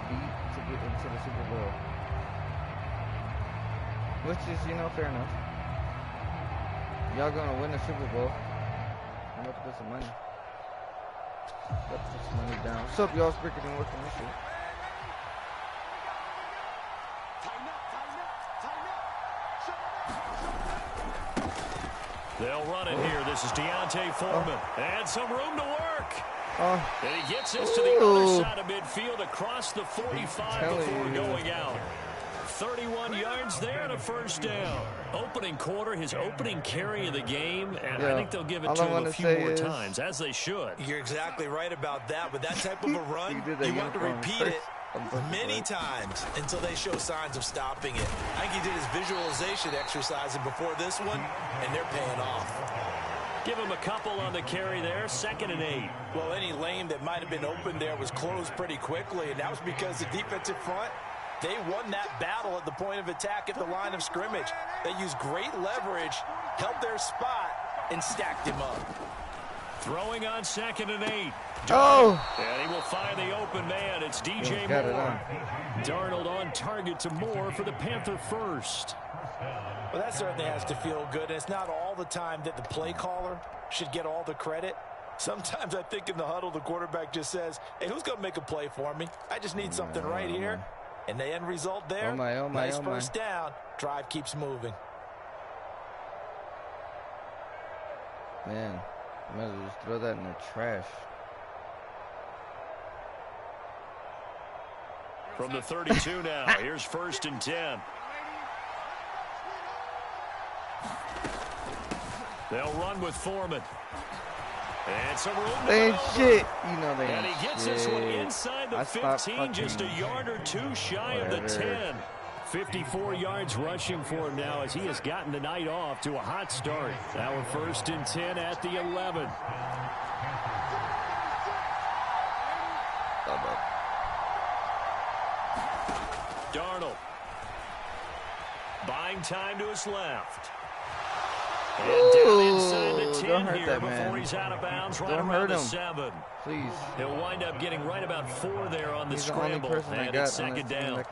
beat to get into the Super Bowl. Which is, you know, fair enough. Y'all gonna win the Super Bowl. I'm about to put some money. About to put some money down. What's up, y'all? Spricker and working this shit. They'll run it here. This is Deontay Foreman. And some room to work. And he gets this to the other side of midfield across the 45 before going out. 31 yards there and a first down. Opening quarter, his opening carry of the game, and I think they'll give it to him a few more times, as they should. You're exactly right about that. With that type of a run, you want to repeat it many times until they show signs of stopping it. I think he did his visualization exercise before this one, and they're paying off. Give him a couple on the carry there, 2nd and 8. Well, any lane that might have been open there was closed pretty quickly, and that was because the defensive front, they won that battle at the point of attack at the line of scrimmage. They used great leverage, held their spot, and stacked him up. Throwing on 2nd and 8. And he will find the open man. It's DJ Moore. Darnold on target to Moore for the Panther first. Well, that certainly has to feel good. It's not all the time that the play caller should get all the credit. Sometimes I think in the huddle, the quarterback just says, hey, who's going to make a play for me? I just need something right here. And the end result there, nice first down. Drive keeps moving. Man, I might as well just throw that in the trash. From the 32 now, here's 1st and 10. They'll run with Foreman. And some room to they ain't shit. You know they ain't And he gets this one inside the 15, just a yard or two shy of the 10. 54 yards rushing for him now as he has gotten the night off to a hot start. Now we're 1st and 10 at the 11. Darnold. Buying time to his left. And down inside the 10 here before he's out of bounds, right around the 7. Please. He'll wind up getting right about 4 there on the scramble, and it's 2nd down.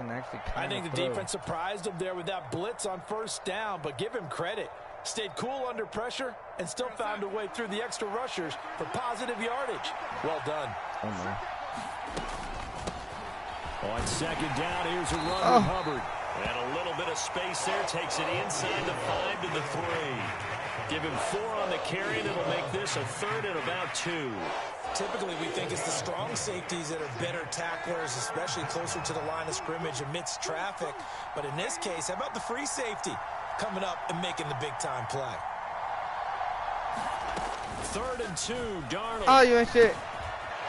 I think the defense surprised him there with that blitz on 1st down, but give him credit. Stayed cool under pressure and still found a way through the extra rushers for positive yardage. Well done. On 2nd down, here's a run with Hubbard. And a little bit of space there, takes it inside the 5 to the 3. Give him 4 on the carry, and it'll make this a 3rd and about 2. Typically, we think it's the strong safeties that are better tacklers, especially closer to the line of scrimmage amidst traffic. But in this case, how about the free safety coming up and making the big-time play? 3rd and 2, Darnold. Oh, you ain't shit.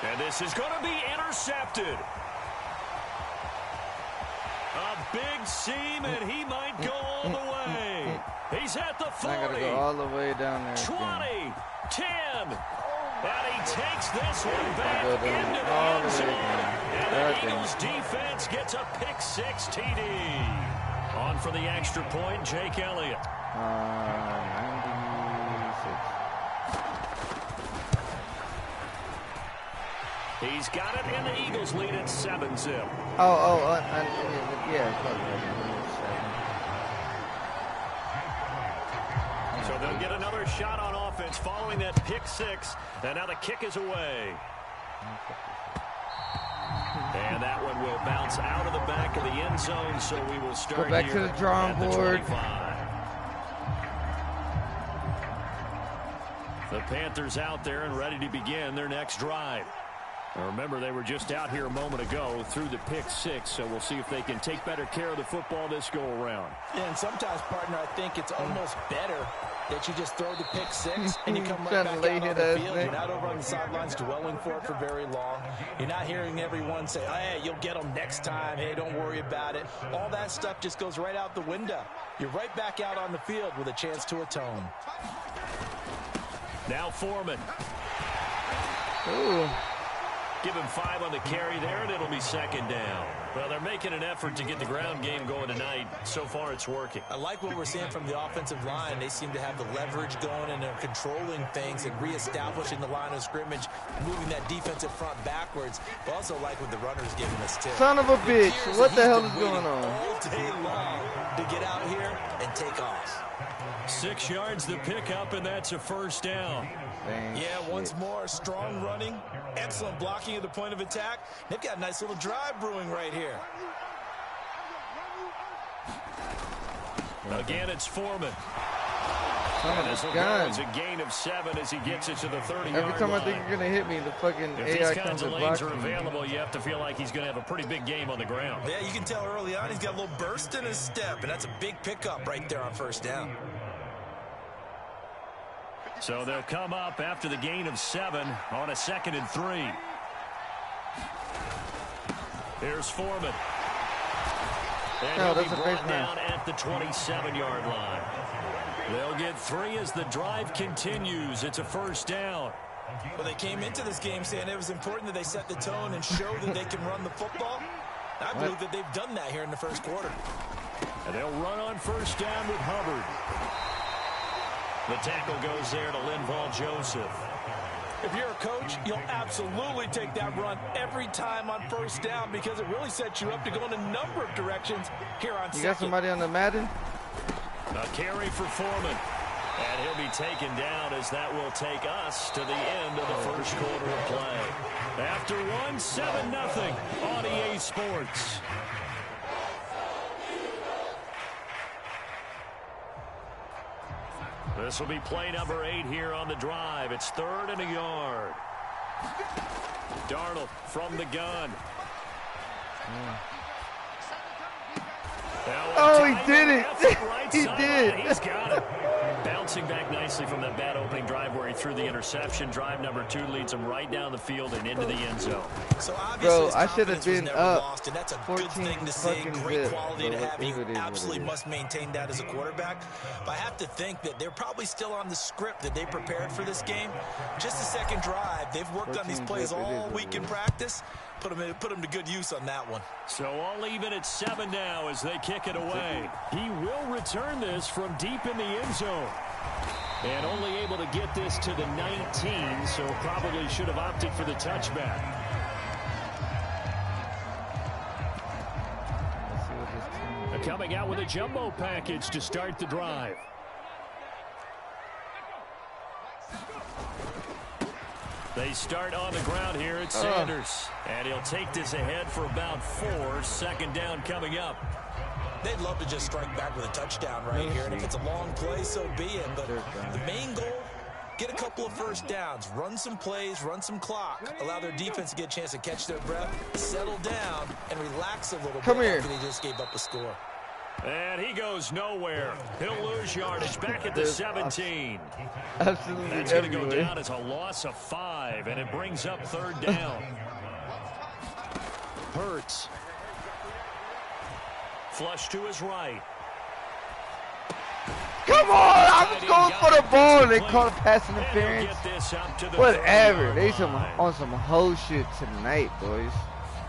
And this is going to be intercepted. A big seam, and he might go all the way. He's at the 40. I gotta go all the way down there. 20, 10. And he takes this one back into the end zone. And the Eagles defense gets a pick-6 TD. On for the extra point, Jake Elliott. 96. He's got it, and the Eagles lead at 7-0. Yeah. So they'll get another shot on offense following that pick-6, and now the kick is away. And that one will bounce out of the back of the end zone, so we will start go back to the drawing board. The Panthers out there and ready to begin their next drive. Now remember, they were just out here a moment ago through the pick-6, so we'll see if they can take better care of the football this go-around. Yeah, and sometimes, partner, I think it's almost better that you just throw the pick-6 and you come right back out on the field. You're not over on the sidelines dwelling for it for very long. You're not hearing everyone say, hey, you'll get them next time. Hey, don't worry about it. All that stuff just goes right out the window. You're right back out on the field with a chance to atone. Now Foreman. Ooh. Give him 5 on the carry there, and it'll be second down. Well, they're making an effort to get the ground game going tonight. So far, it's working. I like what we're seeing from the offensive line. They seem to have the leverage going, and they're controlling things and reestablishing the line of scrimmage, moving that defensive front backwards. But also like what the runner's giving us, too. Son of a bitch. What the hell is going on? All day long to get out here and take off. 6 yards to pick up, and that's a first down. Dang yeah, shit. once more, strong running, excellent blocking at the point of attack. They've got a nice little drive brewing right here. Again, it's Foreman. Son of a gun. It's a gain of 7 as he gets it to the 30-yard line. Every time I think you're going to hit me, the fucking if AI these comes kinds and of lanes blocks are me. available, you have to feel like he's going to have a pretty big game on the ground. Yeah, you can tell early on he's got a little burst in his step, and that's a big pickup right there on first down. So they'll come up after the gain of 7 on a 2nd and 3. Here's Foreman. And he'll be brought down at the 27-yard line. They'll get 3 as the drive continues. It's a first down. Well, they came into this game saying it was important that they set the tone and show that they can run the football. I believe that they've done that here in the first quarter. And they'll run on first down with Hubbard. The tackle goes there to Linval Joseph. If you're a coach, you'll absolutely take that run every time on first down because it really sets you up to go in a number of directions here on second. You got somebody on the Madden? A carry for Foreman. And he'll be taken down as that will take us to the end of the first quarter of play. After 1, 7-0 on EA Sports. This will be play number 8 here on the drive. It's 3rd and a yard. Darnold from the gun. Oh, he did it. He did. He's got it. Bouncing back nicely from that bad opening drive where he threw the interception. Drive number 2 leads him right down the field and into the end zone. So bro, I should have been up lost, and that's a good thing to see. Great quality to have. You absolutely must maintain that as a quarterback. But I have to think that they're probably still on the script that they prepared for this game. Just a second drive. They've worked on these plays all week in practice. Put them to good use on that one. So all even at 7 now as they kick it away. He will return this from deep in the end zone. And only able to get this to the 19, so probably should have opted for the touchback. Coming out with a jumbo package to start the drive. They start on the ground here at Sanders. And he'll take this ahead for about 4. 2nd down coming up. They'd love to just strike back with a touchdown right here. And if it's a long play, so be it. But the main goal, get a couple of first downs. Run some plays, run some clock. Allow their defense to get a chance to catch their breath, settle down, and relax a little bit after they just gave up a score. And he goes nowhere. He'll lose yardage back at the 17. Absolutely. That's going to go down as a loss of 5, and it brings up 3rd down. Hurts. Flush to his right. Come on! I was going for the ball. They called a pass interference. Whatever. They on some whole shit tonight, boys.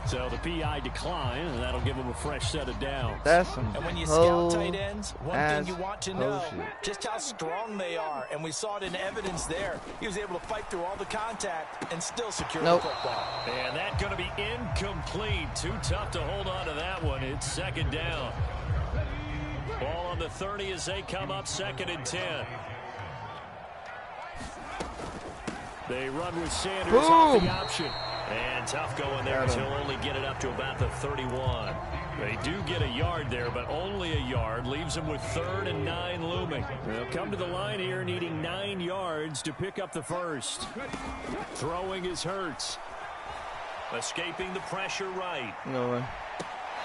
So the PI decline, and that'll give them a fresh set of downs. That's some And when you scout tight ends, one thing you want to know, just how strong they are. And we saw it in evidence there. He was able to fight through all the contact and still secure the football. And that's going to be incomplete. Too tough to hold on to that one. It's 2nd down. Ball on the 30 as they come up 2nd and 10. They run with Sanders off the option. And tough going there as he'll only get it up to about the 31. They do get a yard there, but only a yard. Leaves them with 3rd and 9 looming. They'll come to the line here needing 9 yards to pick up the first. Throwing is Hurts. Escaping the pressure right. No way.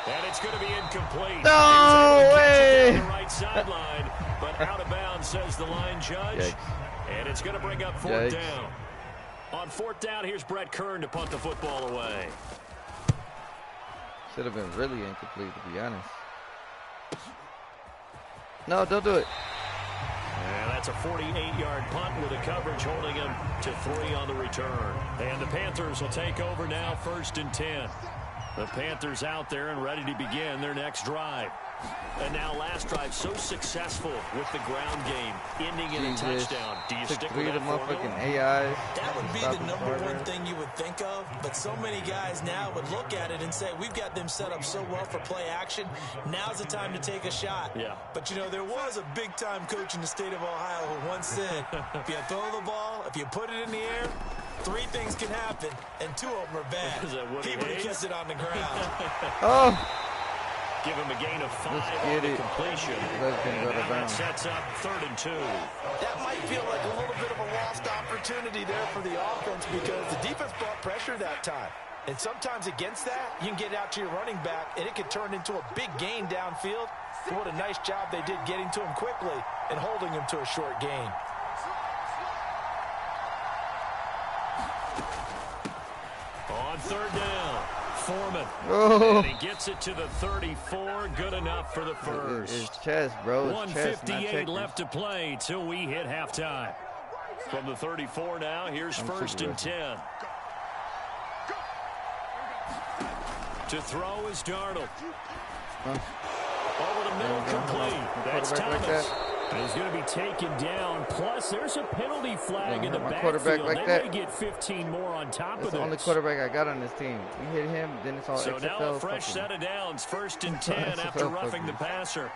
And it's going to be incomplete. No way! On the right sideline, but out of bounds, says the line judge. Yikes. And it's going to bring up 4th down. On 4th down, here's Brett Kern to punt the football away. Should have been really incomplete, to be honest. No, don't do it. And That's a 48-yard punt with a coverage holding him to 3 on the return. And the Panthers will take over now, 1st and 10. The Panthers out there and ready to begin their next drive. And now last drive so successful with the ground game, ending in a touchdown. Do you stick with that formula? AIs. That would be the number one thing you would think of, but so many guys now would look at it and say, we've got them set up so well for play action. Now's the time to take a shot. Yeah. But, you know, there was a big-time coach in the state of Ohio who once said, if you throw the ball, if you put it in the air, 3 things can happen, and 2 of them are bad. He would have kept it on the ground. Oh. Give him a gain of 5 on the completion. And now that sets up 3rd and 2. That might feel like a little bit of a lost opportunity there for the offense because the defense brought pressure that time. And sometimes against that, you can get out to your running back, and it could turn into a big gain downfield. But what a nice job they did getting to him quickly and holding him to a short gain. On 3rd down. Foreman. And he gets it to the 34. Good enough for the first. It's chest, bro. It's 1:58 left to play till we hit halftime. From the 34 now, here's 1st and 10. To throw is Darnold. Over the middle, complete. That's Thomas. He's going to be taken down. Plus, there's a penalty flag in the backfield. They may get 15 more on top of this. The only quarterback I got on this team. You hit him, then it's all so XFL. Now a fresh set of downs. 1st and 10 after roughing the passer.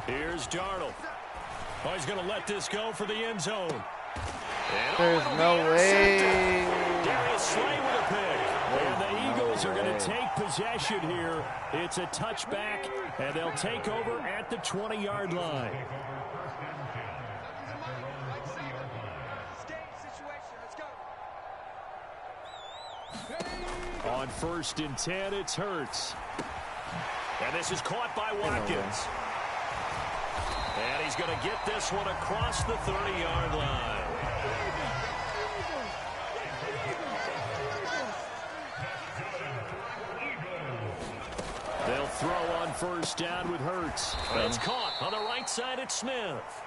Here's Darnold. Oh, he's going to let this go for the end zone. And there's no way. Darius Slay with a pick. And the Eagles are going to take possession here. It's a touchback, and they'll take over at the 20-yard line. On 1st and 10, it's Hurts. And this is caught by Watkins. And he's going to get this one across the 30-yard line. They'll throw on 1st down with Hurts. It's caught on the right side at Smith.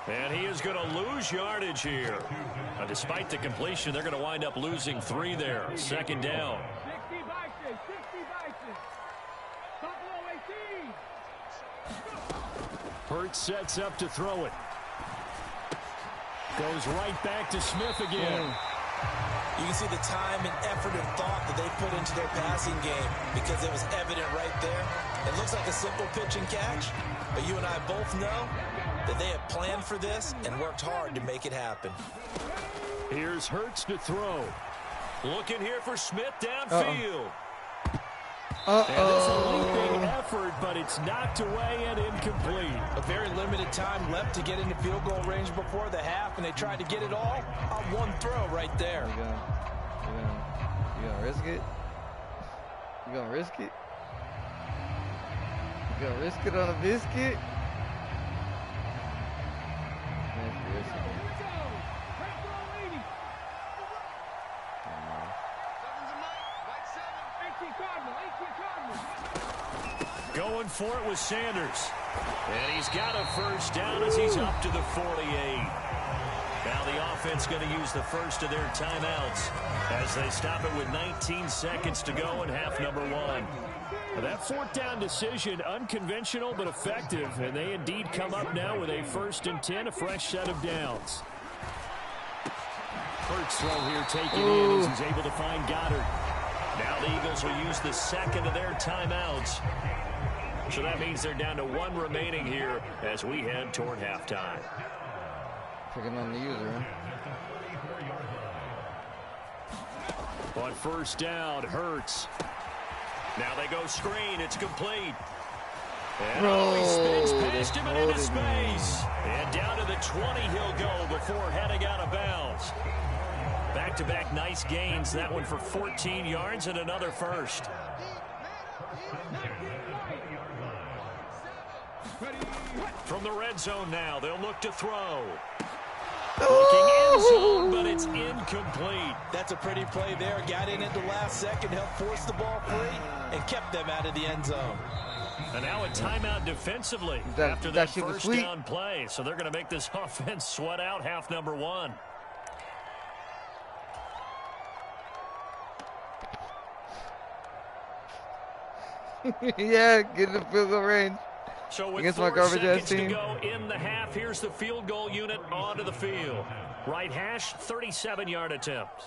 And he is going to lose yardage here. Despite the completion, they're going to wind up losing 3 there. 2nd down. Hurts sets up to throw it. Goes right back to Smith again. You can see the time and effort and thought that they put into their passing game because it was evident right there. It looks like a simple pitch and catch, but you and I both know that they have planned for this and worked hard to make it happen. Here's Hurts to throw. Looking here for Smith downfield. And it's a leaping effort, but it's knocked away and incomplete. A very limited time left to get into field goal range before the half, and they tried to get it all on one throw right there. You gonna risk it? You gonna risk it? You gonna risk it on a biscuit? Going for it with Sanders. And he's got a 1st down as he's up to the 48. Now the offense going to use the first of their timeouts as they stop it with 19 seconds to go in half number 1. That 4th down decision, unconventional but effective, and they indeed come up now with a 1st and 10, a fresh set of downs. Hurts throw here taken in as he's able to find Goddard. Now the Eagles will use the 2nd of their timeouts. So that means they're down to 1 remaining here as we head toward halftime. Picking on the user, huh? On 1st down, Hurts. Now they go screen. It's complete. And he spins past him and into space. And down to the 20 he'll go before heading out of bounds. Back-to-back nice gains. That one for 14 yards and another 1st. From the red zone now, they'll look to throw. Looking in zone, but it's incomplete. That's a pretty play there. Got in at the last second, helped force the ball free, and kept them out of the end zone. And now a timeout defensively after that first down play. So they're going to make this offense sweat out half number one. Yeah, get the field goal range. So with against 4 my garbage seconds ass team. to go in the half, here's the field goal unit onto the field. Right hash, 37-yard attempt.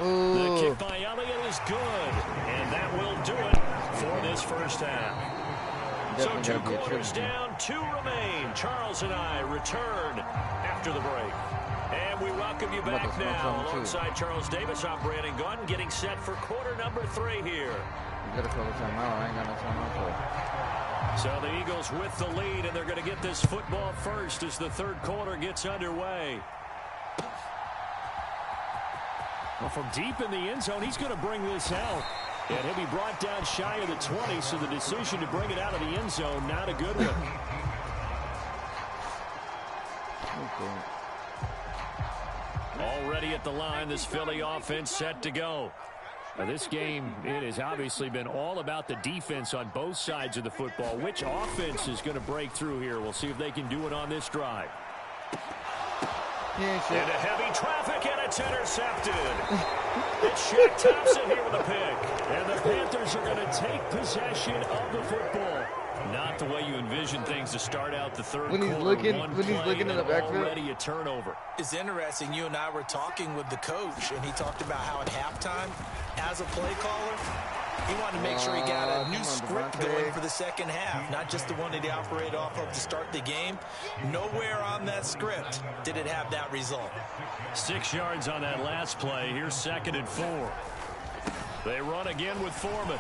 Ooh. The kick by Elliott is good, and that will do it for this first half. So 2 quarters down, 2 remain. Charles and I return after the break. And we welcome you back now alongside Charles Davis. I'm Brandon Gunn, getting set for quarter number 3 here. You gotta call the timeout. I ain't got no timeout for it. So the Eagles with the lead, and they're going to get this football first as the third quarter gets underway. Well, from deep in the end zone, he's going to bring this out. And he'll be brought down shy of the 20, so the decision to bring it out of the end zone, not a good one. Already at the line, this Philly offense set to go. Now, this game, it has obviously been all about the defense on both sides of the football. Which offense is going to break through here? We'll see if they can do it on this drive. Into heavy traffic, and it's intercepted. It's Shaq Thompson here with a pick. And the Panthers are going to take possession of the football. Not the way you envision things to start out the third quarter. When he's looking in the backfield. Already a turnover. It's interesting. You and I were talking with the coach, and he talked about how at halftime, as a play caller, he wanted to make sure he got a new script going for the second half, not just the one that he operated off of to start the game. Nowhere on that script did it have that result. 6 yards on that last play. Here's 2nd and 4. They run again with Foreman.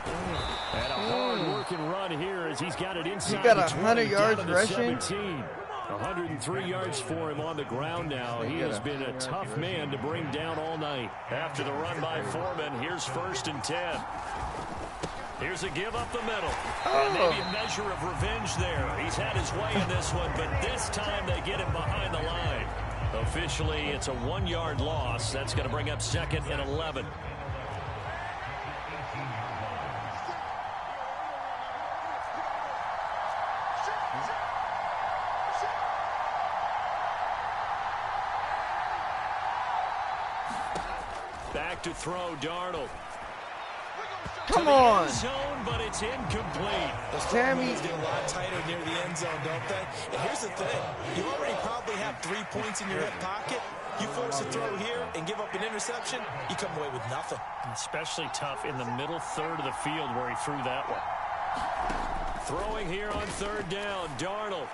And a hard-working run here as he's got it inside. He got the 100 yards rushing. 17. 103 yards for him on the ground now. He has been a tough man to bring down all night. After the run by Foreman, here's 1st and 10. Here's a give up the middle. And maybe a measure of revenge there. He's had his way in this one, but this time they get him behind the line. Officially, it's a 1-yard loss. That's going to bring up 2nd and 11. Back to throw, Darnold. Come on. Zone, but it's incomplete. The Sammys get a lot tighter near the end zone, don't they? And here's the thing. You already probably have 3 points in your hip pocket. You force a throw here and give up an interception, you come away with nothing. Especially tough in the middle third of the field where he threw that one. Throwing here on 3rd down, Darnold.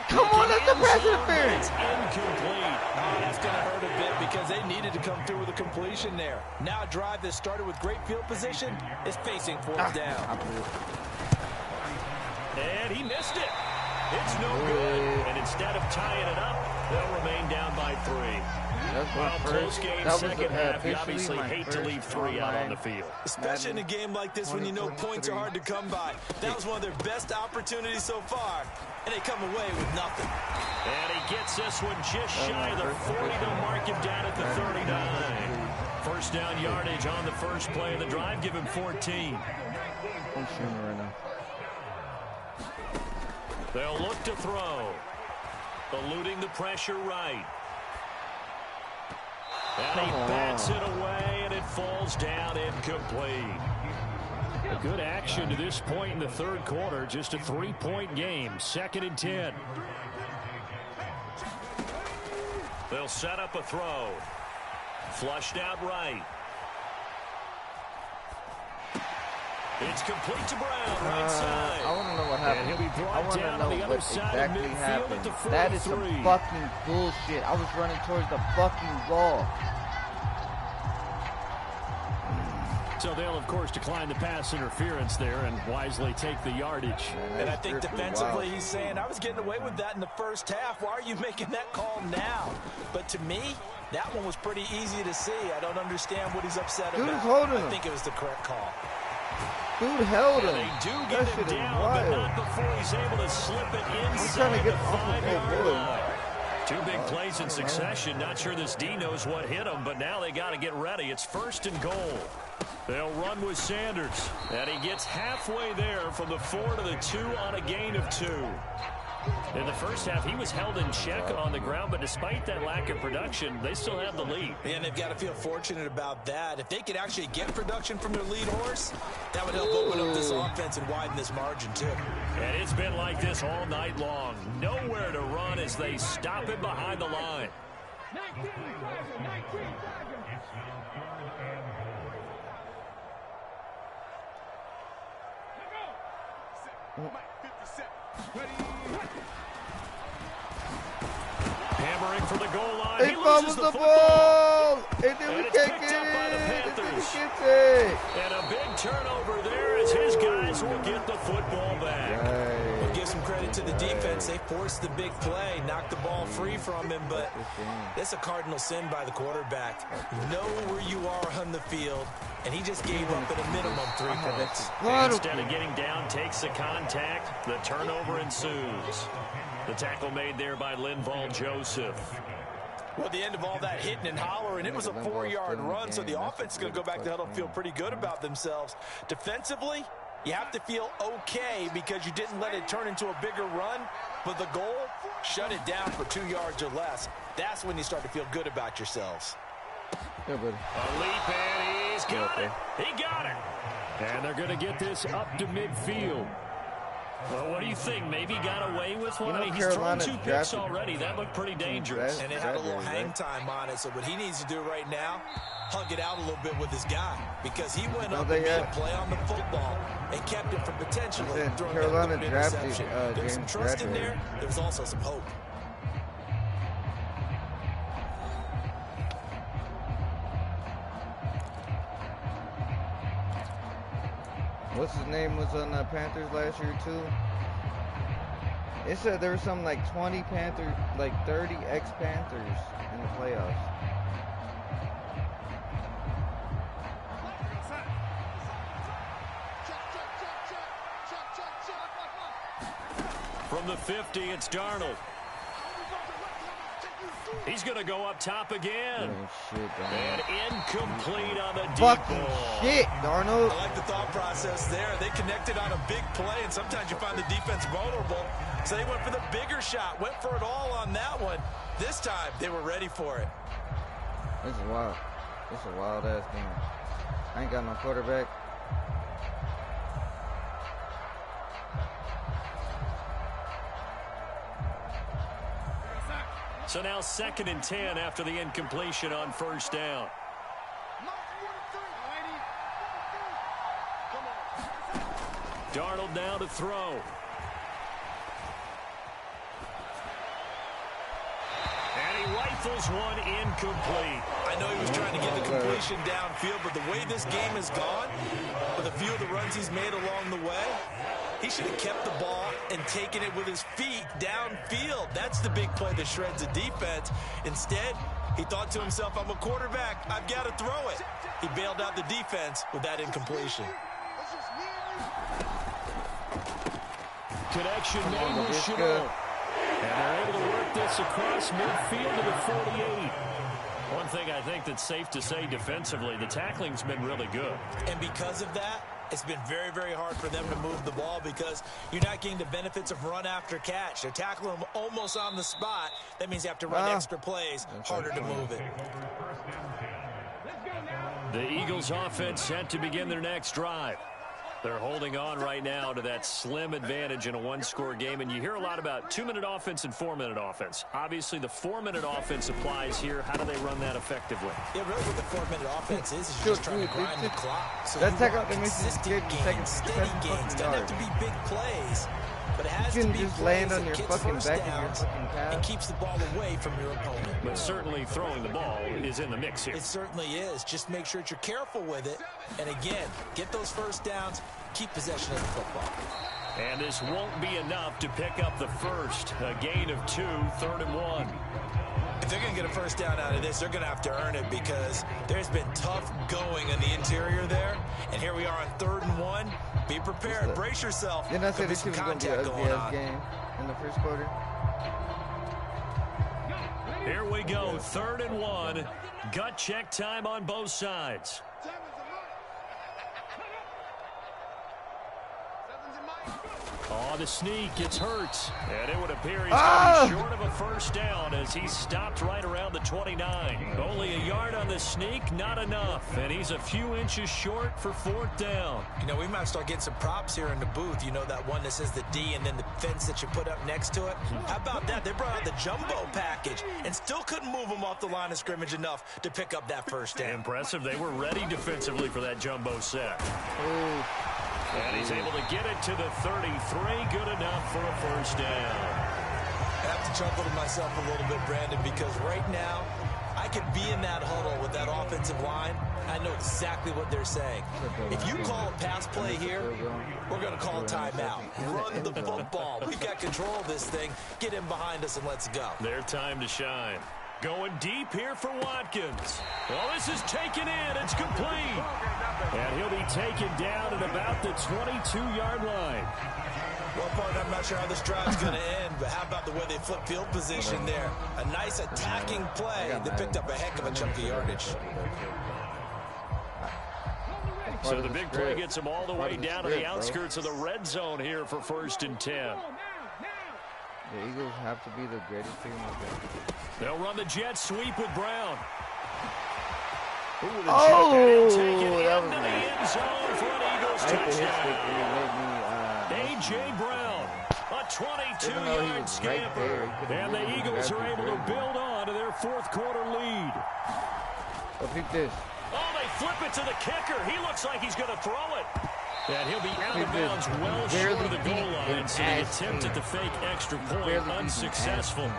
Come on, that's a pass interference. It's incomplete. That's going to hurt a bit because they needed to come through with a completion there. Now a drive that started with great field position is facing 4th down. And he missed it. It's no good. And instead of tying it up, they'll remain down by 3. Well, close game, second half. You obviously hate to leave 3 out on the field. Especially in a game like this when you know points are hard to come by. That was one of their best opportunities so far, and they come away with nothing. And he gets this one just shy of the 40. They'll mark him down at the 39. First down yardage on the first play of the drive. Give him 14. I'm shooting right now. They'll look to throw. Eluding the pressure right. And he bats it away, and it falls down incomplete. A good action to this point in the third quarter. Just a 3-point game. 2nd and 10. They'll set up a throw. Flushed out right. It's complete to Brown, right side. I want to know what happened. And he'll be brought I want to down know on the other what side exactly of midfield happened. at the 43. That is some fucking bullshit. I was running towards the fucking ball. So they'll, of course, decline the pass interference there and wisely take the yardage. And I think defensively he's saying, I was getting away with that in the first half. Why are you making that call now? But to me, that one was pretty easy to see. I don't understand what he's upset about. Holding him. I think it was the correct call. Dude held him. They do That get shit him is down, wild. but not before he's able to slip it I'm inside trying to the get off of 5-yard that line. Two big plays in succession. Not sure this D knows what hit him, but now they got to get ready. It's 1st and goal. They'll run with Sanders, and he gets halfway there from the 4 to the 2 on a gain of 2. In the first half, he was held in check on the ground, but despite that lack of production, they still have the lead. And they've got to feel fortunate about that. If they could actually get production from their lead horse, that would help open up this offense and widen this margin, too. And it's been like this all night long. Nowhere to run as they stop it behind the line. 19 seconds. Hammering for the goal line. He fumbles the ball. And then we can't get it. And a big turnover there as his guys will get the football back. We'll give some credit to the defense. They forced the big play, knocked the ball free from him, but it's a cardinal sin by the quarterback. Know where you are on the field, and he just gave up at a minimum 3 points. Instead of getting down, takes the contact. The turnover ensues. The tackle made there by Linval Joseph. Well, at the end of all that hitting and hollering, it was a 4-yard run, so the offense is going to go back to the huddle and feel pretty good about themselves. Defensively, you have to feel okay because you didn't let it turn into a bigger run, but the goal, shut it down for 2 yards or less. That's when you start to feel good about yourselves. A leap, and he's got it. He got it. And they're going to get this up to midfield. Well, what do you think? Maybe got away with one? I mean, he's thrown 2 picks already. That looked pretty dangerous. And it had a little hang time on it. So what he needs to do right now, hug it out a little bit with his guy. Because he went up and made a play on the football and kept him from potentially throwing an interception. There's some trust in there. There's also some hope. What's his name was on the Panthers last year too? It said there was something like 20 Panthers, like 30 ex-Panthers in the playoffs. From the 50, it's Darnold. He's going to go up top again. And incomplete on the deep ball. Shit, Darnold. I like the thought process there. They connected on a big play, and sometimes you find the defense vulnerable. So they went for the bigger shot, went for it all on that one. This time, they were ready for it. This is wild. This is a wild-ass game. I ain't got no quarterback. So now 2nd and 10 after the incompletion on 1st down. Darnold now to throw. And he rifles one incomplete. I know he was trying to get the completion downfield, but the way this game has gone, with a few of the runs he's made along the way, he should have kept the ball and taken it with his feet downfield. That's the big play that shreds the defense. Instead, he thought to himself, I'm a quarterback. I've got to throw it. He bailed out the defense with that incompletion. Connection made with Chenault. And they're able to work this across midfield to the 48. One thing I think that's safe to say defensively, the tackling's been really good. And because of that, it's been very, very hard for them to move the ball because you're not getting the benefits of run after catch. They're tackling them almost on the spot. That means you have to run extra plays, harder to move it. The Eagles offense set to begin their next drive. They're holding on right now to that slim advantage in a one-score game, and you hear a lot about 2-minute offense and 4-minute offense. Obviously, the 4-minute offense applies here. How do they run that effectively? Yeah, really what the 4-minute offense is just trying to grind the clock. So that's consistent gains, steady gains. Doesn't have to be big plays, but it has to be just plays land on that your gets fucking first back and your downs fucking calf. and keeps the ball away from your opponent. But certainly throwing the ball is in the mix here. It certainly is. Just make sure that you're careful with it. And again, get those first downs, keep possession of the football. And this won't be enough to pick up the first. A gain of 2, 3rd and 1. If they're going to get a first down out of this, they're going to have to earn it because there's been tough going in the interior there. And here we are on 3rd and 1. Be prepared. Brace yourself. Didn't I say this was going to be an ugly-ass game in the first quarter? Here we go, 3rd and 1. Gut check time on both sides. Oh, the sneak gets hurt. And it would appear he's going to be short of a first down as he's stopped right around the 29. Only a yard on the sneak, not enough. And he's a few inches short for 4th down. You know, we might start getting some props here in the booth. You know, that one that says the D and then the fence that you put up next to it? How about that? They brought out the jumbo package and still couldn't move them off the line of scrimmage enough to pick up that first down. Impressive. They were ready defensively for that jumbo set. And he's able to get it to the 33. Good enough for a first down. I have to chuckle to myself a little bit, Brandon, because right now I could be in that huddle with that offensive line. I know exactly what they're saying. If you call a pass play here, we're going to call a timeout. Run the football. We've got control of this thing. Get him behind us and let's go. Their time to shine. Going deep here for Watkins. Well, this is taken in. It's complete. And he'll be taken down at about the 22-yard line. Well, partner, I'm not sure how this drive's going to end, but how about the way they flip field position there? A nice attacking play that picked up a heck of a chunk of yardage. So the big play gets him all the way down to the outskirts of the red zone here for 1st and 10. The Eagles have to be the greatest team of the They'll run the jet sweep with Brown. Oh, that was the nice. end zone for an Eagles touchdown. A.J. Brown, a 22-yard scamper. And the Eagles are able to build on to their 4th quarter lead. Look at this. Oh, they flip it to the kicker. He looks like he's going to throw it. And he'll be out of bounds well short of the goal line. So the attempt at the fake extra point unsuccessful.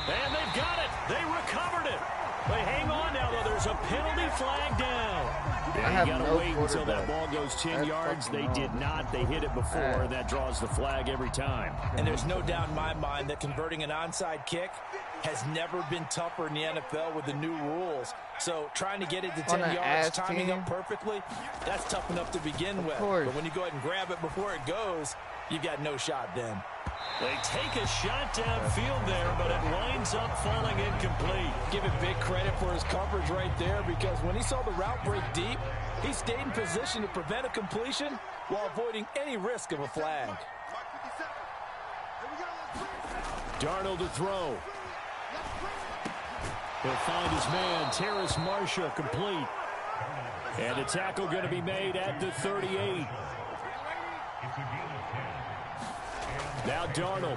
And they've got it. They recovered it. They hang on now, though. There's a penalty flag down. And you got to wait until that ball goes 10 yards. They did not. They hit it before, and that draws the flag every time. And there's no doubt in my mind that converting an onside kick has never been tougher in the NFL with the new rules. So trying to get it to 10 yards, timing up perfectly, that's tough enough to begin with. But when you go ahead and grab it before it goes, you've got no shot then. They take a shot downfield there, but it winds up falling incomplete. Give it big credit for his coverage right there, because when he saw the route break deep, he stayed in position to prevent a completion while avoiding any risk of a flag. Darnold to throw. He'll find his man, Terrace Marshall, complete. And the tackle going to be made at the 38. Now Darnold.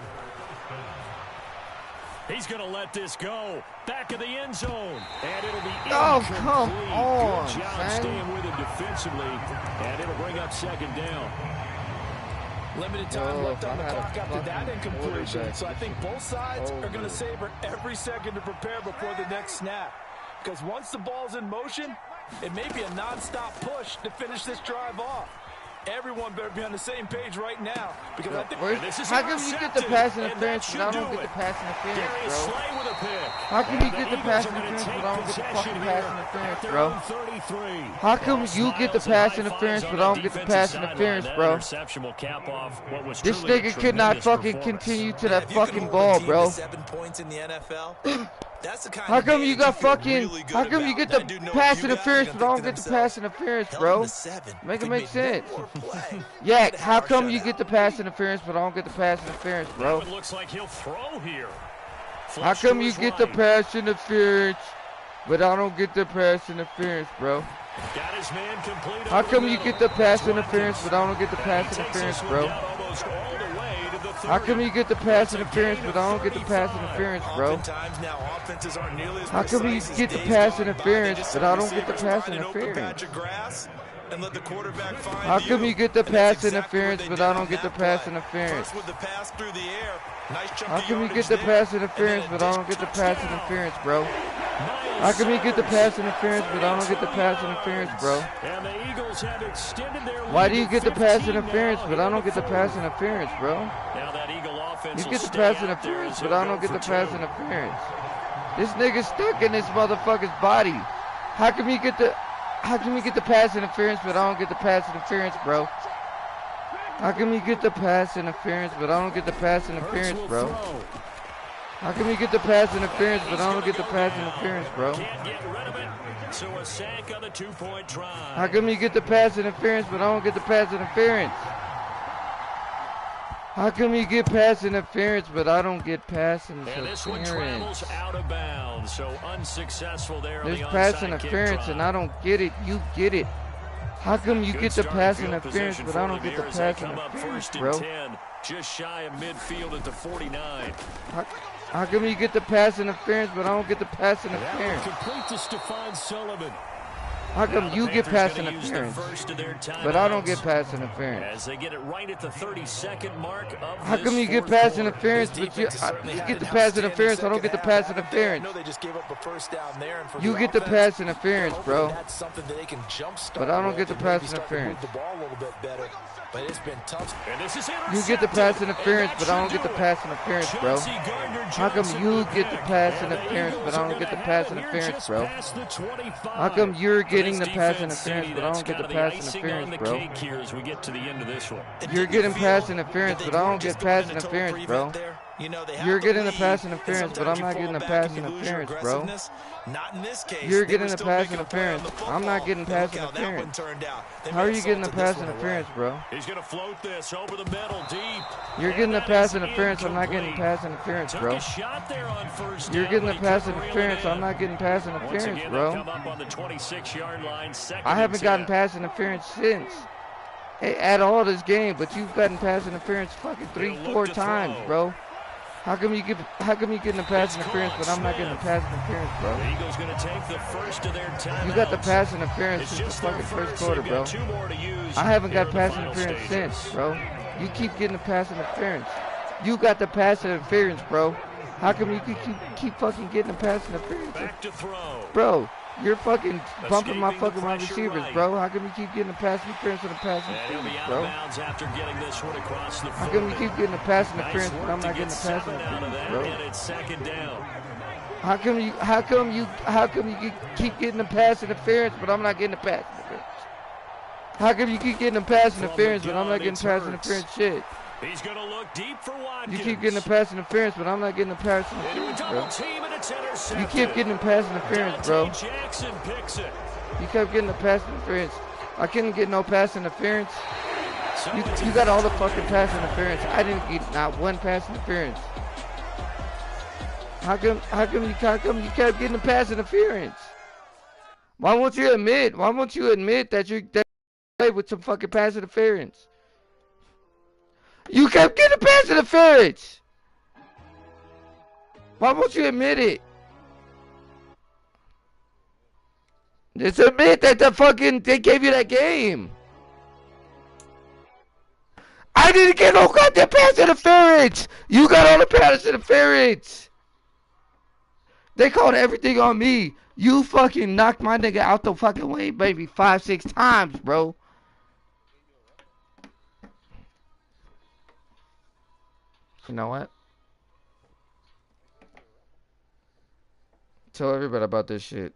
He's going to let this go. Back of the end zone. And it'll be incomplete. Oh, come on, Good job staying with him defensively. And it'll bring up 2nd down. Limited time left on the clock after that incompletion. So I think both sides are going to savor every second to prepare before the next snap. Because once the ball's in motion, it may be a nonstop push to finish this drive off. Everyone better be on the same page right now, because I think this is how come you get the pass interference but I don't get the pass interference, bro? How come you get the pass interference but I don't get the fucking pass interference, bro? How come you get the pass interference but I don't get the pass interference, bro? This nigga could not fucking continue to that fucking ball, bro. 7 points in the NFL. That's the kind how come you got fucking, how come you get the pass interference but I don't get the pass interference, bro? Make it make sense. Yeah, how come you get the pass interference but I don't get the pass interference, bro? Looks like he'll throw here. How come you get the pass interference but I don't get the pass interference, bro? Got his man complete. How come you get the pass interference but I don't get the pass interference, bro? How come you get the pass interference but I don't get the pass interference, bro? How come you get the pass interference but I don't get the pass interference? How come you get the pass interference but I don't get the pass interference? How come you get the pass interference but I don't get the pass interference, bro? How come you get the pass interference, but I don't get the pass interference, bro? And the Eagles have extended their lead. Why do you get the pass interference, but I don't get the pass interference, bro? Now that Eagle offense You get the pass interference, but I don't get the pass interference. This nigga's stuck in this motherfucker's body. How come you get the pass interference, but I don't get the pass interference, bro? How come you get the pass interference, but I don't get the pass interference, bro? How come you get the pass interference, but I don't get the pass interference, bro? Can't get rid of it. So a sack on the 2-point try. How come you get the pass interference, but I don't get the pass interference? How come you get pass interference, but I don't get pass interference? And this one travels out of bounds, so unsuccessful there. There's pass interference, and I don't get it. You get it. How come you get the pass interference, but I don't get the pass interference, bro? Just shy of midfield at the 49. How come you get the pass interference, but I don't get the pass interference? Complete to Stephon Sullivan. How come you get pass interference, but I don't get pass interference? As they get it right at the 32nd mark of How come you get pass interference, but you get the pass interference, I don't get the pass interference? You get the pass interference, bro, but I don't get the pass interference. But it's been tough. You get the pass interference, but I don't get the pass interference, bro. How come you get the pass interference, but I don't get the pass interference, bro? How come you're getting the pass interference, but I don't get the pass interference, bro? You're getting pass interference, but I don't get pass interference, bro. You're getting the pass interference, but I'm not getting the pass interference, bro. You're getting the pass interference. I'm not getting pass interference. How are you getting the pass interference, bro? He's going to float this over the middle deep. You're getting the pass interference. I'm not getting pass interference, bro. You're getting the pass interference. I'm not getting pass interference, bro. I haven't gotten pass interference since at all this game, but you've gotten pass interference fucking 3-4 times, bro. How come you getting the pass interference, but I'm not getting the pass interference, bro? The Eagles going to take the first of their timeouts. You got the pass interference since the fucking first quarter, bro. I haven't got pass interference since, bro. You keep getting the pass interference. You got the pass interference, bro. How come you keep fucking getting the pass interference? Back to throw. Bro, you're fucking bumping my fucking wide receivers, bro. How come you keep getting the pass interference and the pass interference, bro? How come you keep getting the pass interference, but I'm not getting the pass interference, bro? How come you keep getting the pass interference, but I'm not getting the pass interference? How come you keep getting the pass interference, but I'm not getting pass interference shit? He's going to look deep for Watkins. You keep getting the pass interference, but I'm not getting the pass interference, bro. You keep getting the pass interference, bro. Jackson picks it. You kept getting the pass interference. I couldn't get no pass interference. You got all the fucking pass interference. I didn't get not one pass interference. How come you kept getting the pass interference? Why won't you admit that you played with some fucking pass interference? You kept getting the pass interference. Why won't you admit it? Just admit that they gave you that game. I didn't get no goddamn pass interference. You got all the pass interference. They called everything on me. You fucking knocked my nigga out the fucking way, baby, 5-6 times, bro. You know what? Tell everybody about this shit.